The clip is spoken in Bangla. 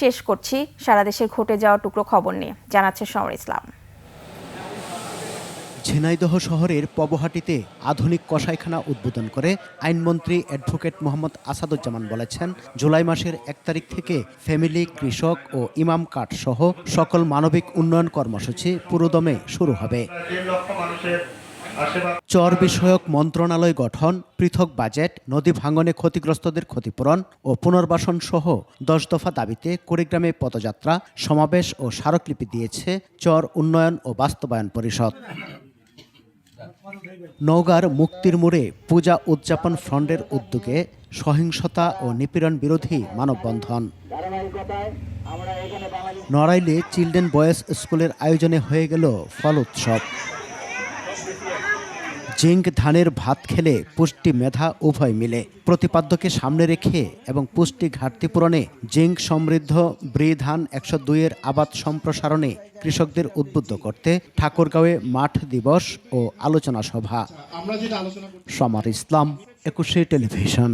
শেষ করছি সারা দেশের ঘটে যাওয়া টুকরো খবর নিয়ে, জানাচ্ছে সমর ইসলাম। ঝিনাইদহ শহরের পবহাটিতে আধুনিক কসাইখানা উদ্বোধন করে আইনমন্ত্রী অ্যাডভোকেট মোহাম্মদ আসাদুজ্জামান বলেছেন, জুলাই মাসের 1 তারিখ থেকে ফ্যামিলি, কৃষক ও ইমাম কার্ড সহ সকল মানবিক উন্নয়ন কর্মসূচি পুরোদমে শুরু হবে। চর বিষয়ক মন্ত্রণালয় গঠন, পৃথক বাজেট, নদী ভাঙনে ক্ষতিগ্রস্তদের ক্ষতিপূরণ ও পুনর্বাসন সহ 10 দফা দাবিতে কুড়িগ্রামে পদযাত্রা, সমাবেশ ও স্মারকলিপি দিয়েছে চর উন্নয়ন ও বাস্তবায়ন পরিষদ। নওগাঁর মুক্তির মোড়ে পূজা উদযাপন ফ্রন্টের উদ্যোগে সহিংসতা ও নিপীড়ন বিরোধী মানববন্ধন। নড়াইলে চিলড্রেন বয়েজ স্কুলের আয়োজনে হয়ে গেল ফল উৎসব। জিঙ্ক ধানের ভাত খেলে পুষ্টি মেধা উভয় মিলে প্রতিপাদ্যকে সামনে রেখে এবং পুষ্টি ঘাটতি পূরণে জিঙ্ক সমৃদ্ধ ব্রি ধান 102-এর আবাদ সম্প্রসারণে কৃষকদের উদ্বুদ্ধ করতে ঠাকুরগাঁওয়ে মাঠ দিবস ও আলোচনা সভা। সমর ইসলাম, 21 টেলিভিশন।